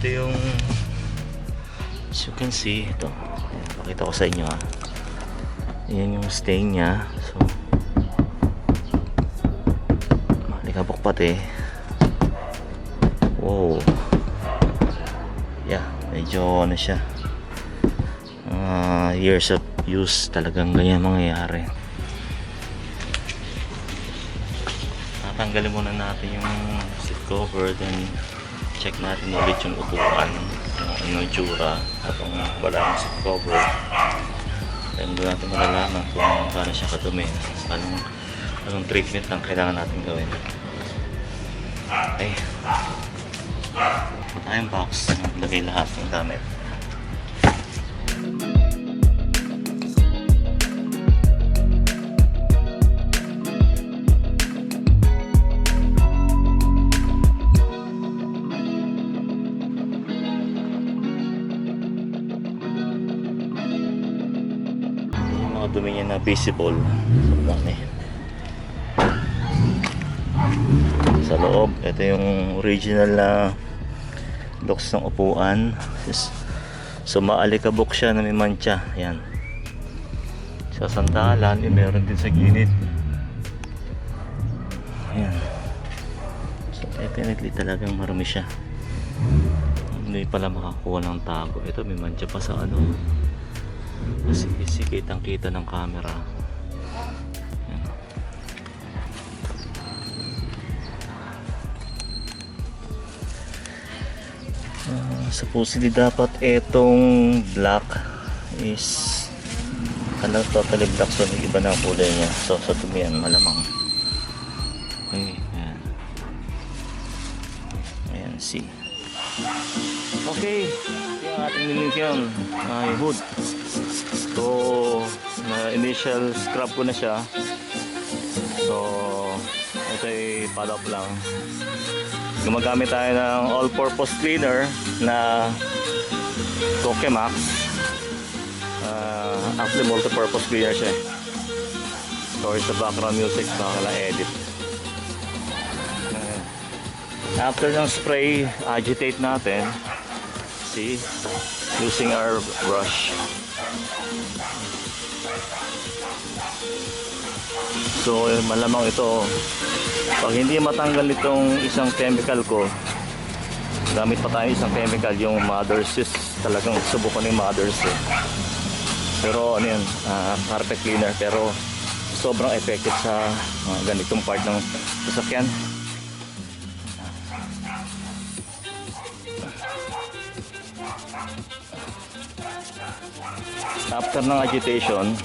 ito yung, as you can see, ito. Ayan, pakita ko sa inyo ha. Ayan yung stain nya. So, malikabok pati. Wow. Yeah, medyo ano siya. Years of use talagang ganyan mangyayari. Tatanggalin muna natin yung seat cover, then check natin ulit yung upuan, yung tsura habang wala yung seat cover. Then doon natin malalaman kung paano siya kadumi, anong treatment lang kailangan natin gawin. Okay, tayong box, lagay lahat ng gamit. Dumi niya na visible sa loob. Ito yung original na looks ng upuan. So maalikabok siya na may mancha. Ayan, sa sandalan, meron din sa gilid. Ayan, so definitely talagang marumi siya. Hindi pala makakuha ng tago. Ito may mancha pa sa ano, kasi kitang kita ng camera. Supposedly dapat itong black is totally black, so iba na ang kulay niya. So sa dumi yan malamang. Okay, ayan. Ayan, see. Okay, yung ating nilingkyan ay hood. So initial scrub ko na siya. So ito ay pad-up lang. Gumagamit tayo ng all-purpose cleaner na Max. Actually multi-purpose cleaner siya. So it's the background music, baka lang edit. After ng spray, agitate natin. See, using our brush. So malamang ito, pag hindi matanggal itong isang chemical ko, gamit pa tayo isang chemical, yung Mother's, talagang subukan ng Mother's pero ano yun, carpet cleaner, pero sobrang effective sa ganitong part ng sasakyan. After ng agitation,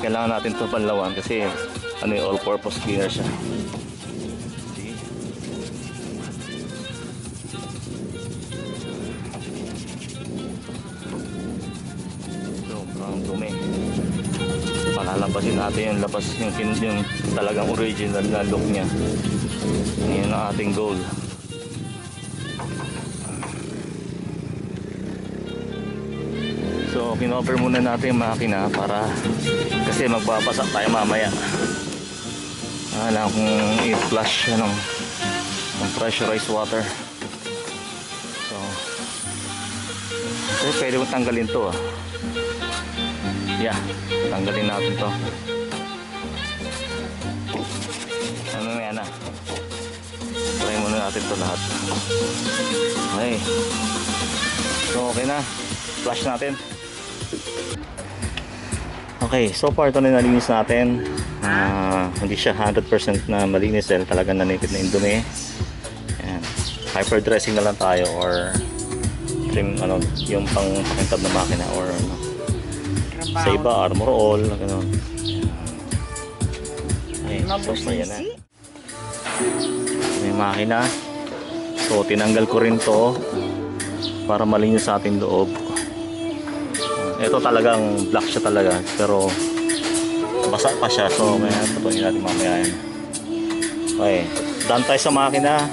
kailangan natin ito panlawan kasi ano yung all-purpose cleaner siya. See? Sobrang dumi. Palalabasin natin yung labas, yung talagang original na look niya. Yan ang ating goal. So kinover muna natin yung makina para, kasi magbabasak tayo mamaya. Alam kung i-flush ng pressurized water. So pwede mo tanggalin to yeah, tanggalin natin to. Ano na yan try muna natin to lahat. Okay, so okay na, flush natin. Okay, so far ito na nalinis natin. Hindi siya 100% na malinis dahil talagang nanikit na yung dumi. Ayan. Hyper dressing na lang tayo or trim, yung pang pakintab na makina or sa iba armor all gano'n. Okay, so yan na may makina. So tinanggal ko rin to para malinis sa ating loob. Ito talagang black siya talaga, pero basa pa siya, so may tutuin natin mamaya yan. Okay, done tayo sa makina.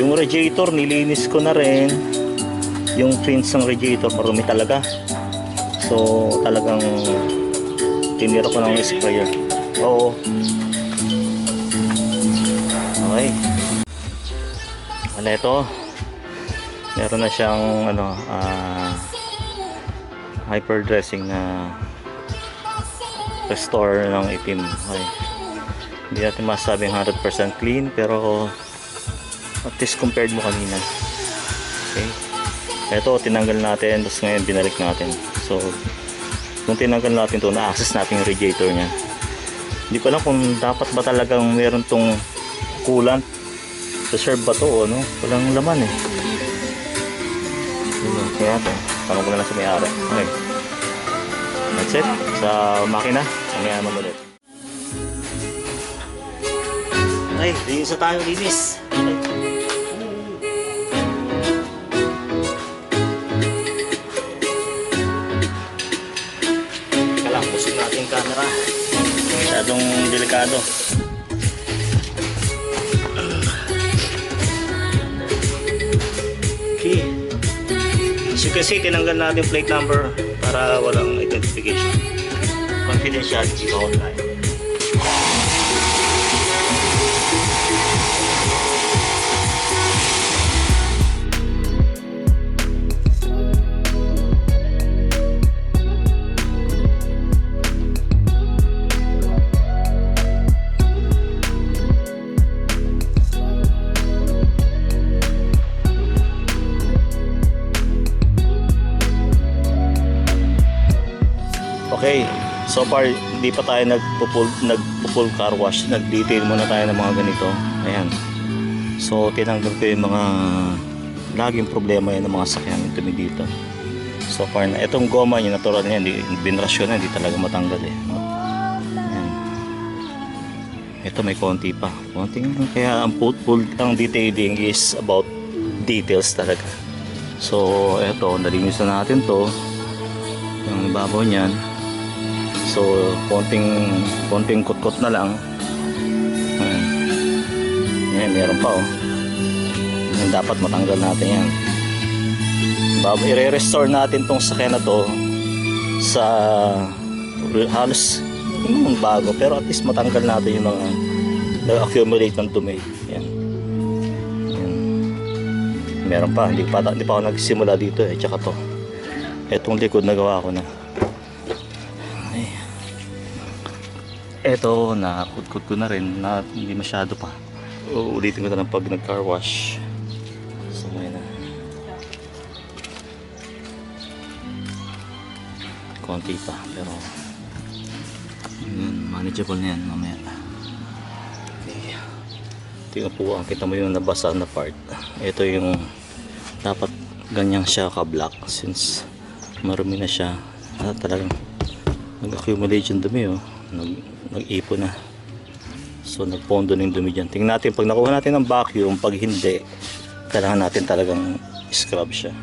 Yung radiator nilinis ko na rin. Yung fins ng radiator marumi talaga, so talagang tinira ko ng sprayer. Oo. Okay, wala ito. Meron na siyang ano, hyper dressing na restore ng itim. Okay. Hindi natin masabing 100% clean, pero at least compared mo kanina. Okay. Ito tinanggal natin, tapos ngayon binalik natin. So nung tinanggal natin to, na-access natin yung radiator nya. Hindi ko alam kung dapat ba talagang meron tong coolant. Reserve ba to o no? Walang laman eh. Kaya ito, tanong ko na lang sa may-ari. Okay. That's it. Sa makina, mamaya naman ulit. Okay, linis na tayo, linis. Teka lang, pusin natin yung camera. Masyadong delikado. Okay. As you can see, tinanggal natin plate number para walang identification. Confidentiality online. Okay, so far hindi pa tayo nagpo-full car wash, nag-detail muna tayo ng mga ganito. Ayan. So tinanggal ko yung mga laging problema yan ng mga sakyan dumi dito. So far na itong goma niya natural niya, hindi binrasyon na, hindi talaga matanggal eh. Ayan. Ito may konti pa. Konting, kaya ang detailing is about details talaga. So ito, nalinis na natin to. Yung ibabaw niyan. So konting kutkot na lang. Ayan, meron pa oh. Yan, dapat matanggal natin yan. I-restore natin tong sakyan na to sa halos hindi naman bago, pero at least matanggal natin yung mga nag-accumulate ng dumi. Yan. Yan. Meron pa, hindi pa ako nagsimula dito eh, tsaka to. Etong likod nagawa ko na. Eto, nakudkod ko na rin na hindi masyado pa. Ulitin ko na lang pag nag-car wash. So, ngayon na. Konti pa, pero manageable na yan mamaya. Okay. Tingnan po, kita mo yung nabasa na part. Ito yung dapat ganyan siya ka-black since marumi na siya. Talagang nag-accumulate yung dumi oh. Nag-ipon na. So nagpondo na yung dumi dyan. Tingnan natin pag nakuha natin ng vacuum. Pag hindi, kailangan natin talagang scrub siya.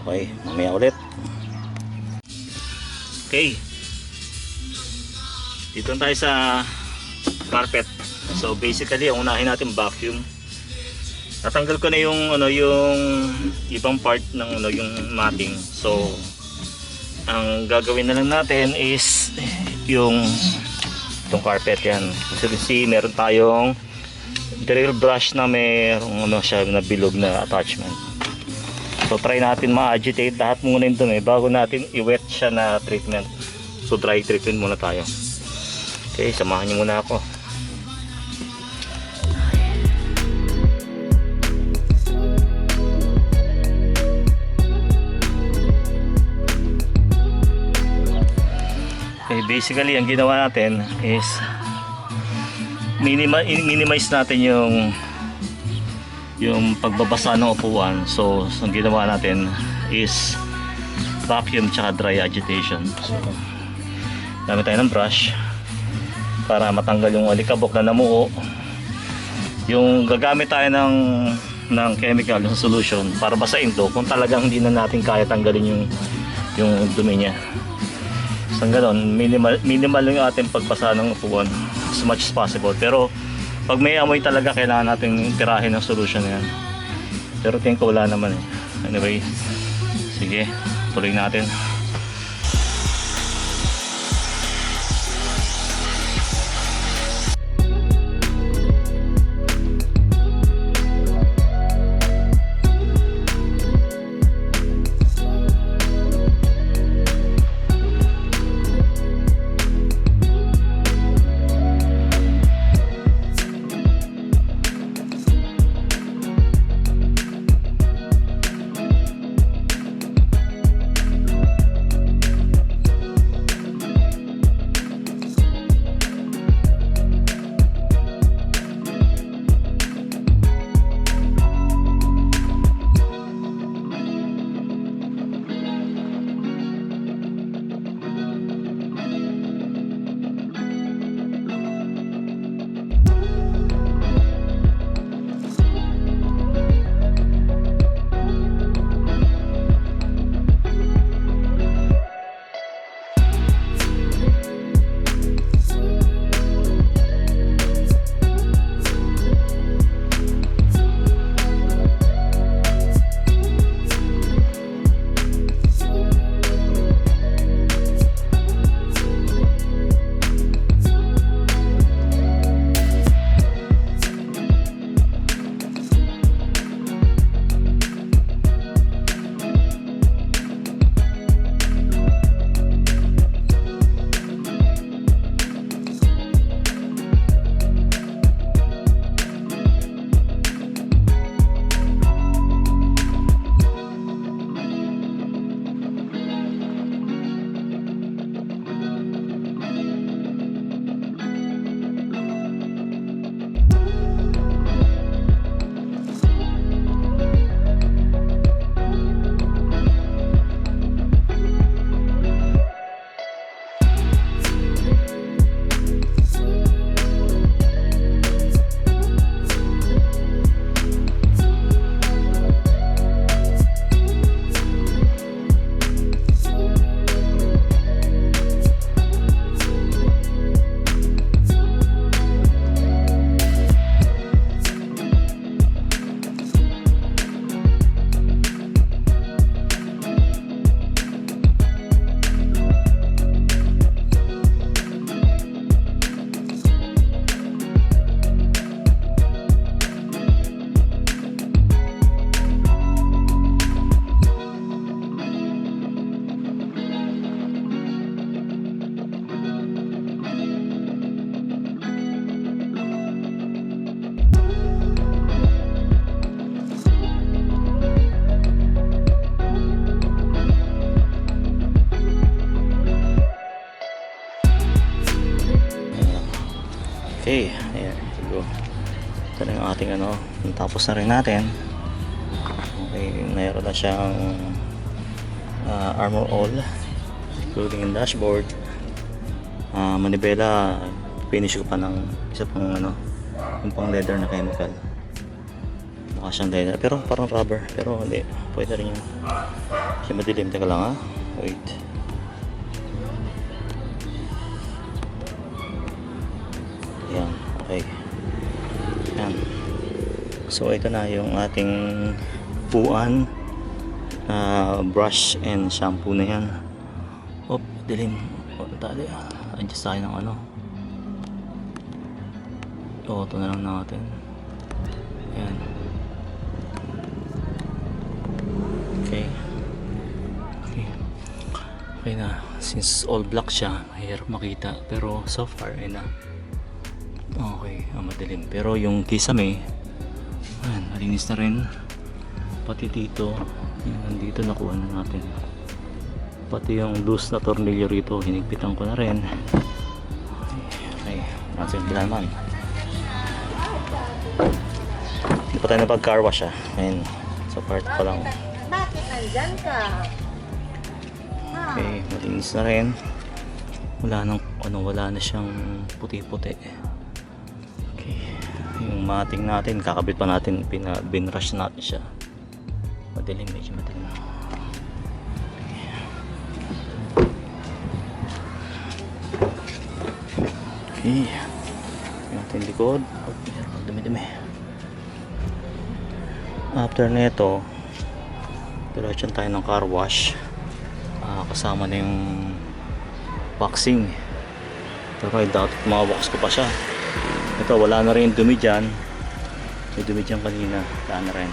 Okay, mamaya ulit. Okay, dito tayo sa carpet. So basically ang unahin natin vacuum. Natanggal ko na yung yung ibang part ng yung matting. So ang gagawin na lang natin is yung itong carpet yan. Kasi meron tayong drill brush na merong siya na bilog na attachment. So try natin ma-agitate lahat muna yung dumi bago natin i-wet siya na treatment. So dry treatment muna tayo. Okay, samahan niyo muna ako. Okay, basically ang ginawa natin is minimize natin yung pagbabasa ng upuan. So ang ginawa natin is vacuum tsaka dry agitation. So gamit tayo ng brush para matanggal yung alikabok na namuo. Yung gagamit tayo ng chemical sa solution para basain to kung talagang hindi na natin kaya tanggalin yung dumi niya. So ganoon, minimal yung ating pagbasa ng upuan as much as possible. Pero pag may amoy talaga, kailangan natin tirahin ng solution na yan. Pero tingin ko wala naman eh. Anyway, sige, tuloy natin. ating ano, tapos na rin natin. Okay, mayroon na siyang armor all, including yung dashboard. Manibela, finish ko pa ng isa pang ano, yung pang leather na chemical. Mukha siyang leather pero parang rubber, pero hindi, pwede rin yung kasi madilim. Teka lang ha, wait. Yan, okay. Yan. So ito na yung ating puan, brush and shampoo na yan. Op, dilim. Tali, adjust tayo ng ano. Ito na lang natin. Yan. Okay. Okay na. Since all black siya, mahirap makita. Pero so far, ay na. Okay, madilim. Pero yung kisame, ayan, malinis na rin. Pati dito, yung nandito nakuha na natin. Pati yung loose na tornilyo rito, hinigpitan ko na rin. Okay, natin naman. Hindi pa tayo napag-car wash ah. Ayan, so part pa lang. Bakit nandyan ka? Okay, malinis na rin. Wala na siyang puti-puti. Okay, yung mating natin, kakabit pa natin, binrush natin siya. Madilim, medyo madilim. Okay, yung ating likod. Dumi-dumi. After nito, diretso tayo ng car wash. Kasama na yung waxing. Pero I doubt mawawax ko pa siya. Ito, wala na rin dumi dyan. May dumi dyan kanina. Wala na rin.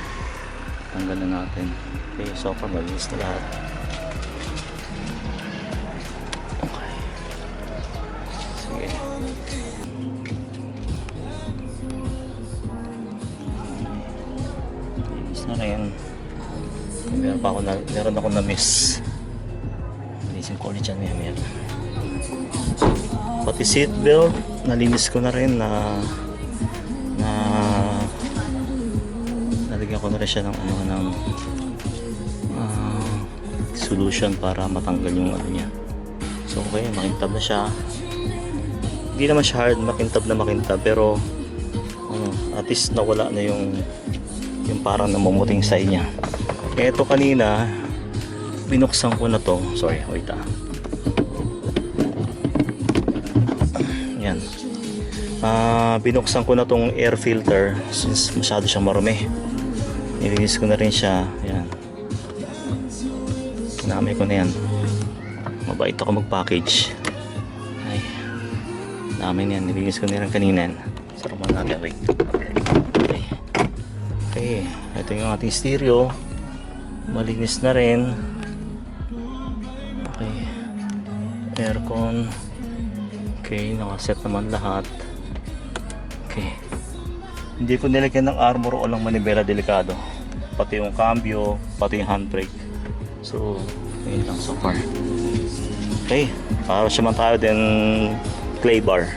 Tanggal na natin. Okay, so far malinis na lahat. Okay. Sige. Malinis na rin. Meron ako na-miss. Malinis yung college dyan. Meron. Pati seatbelt, nalinis ko na rin nalagyan ko na rin siya ng solution para matanggal yung ano niya. So okay, makintab na siya. Hindi naman siya hard, makintab pero at least nawala na yung parang namumuting side niya. Eto kanina binuksan ko na to. Sorry, wait yan. Binuksan ko na tong air filter since masyado siyang marumi. Nilinis ko na rin siya. Yan. Kinamay ko na yan. Mabait ako mag-package. Ay, dami niyan. Nilinis ko na rin kanina. Sarapan natin. Wait. Okay. Okay. Ito yung ating stereo. Malinis na rin. Okay. Aircon. Okay, nakaset naman lahat. Okay. Hindi ko nilagyan ng armor o lang manibela, delikado. Pati yung cambio, pati yung handbrake. So, yun lang so far. Okay, para siya man tayo din clay bar.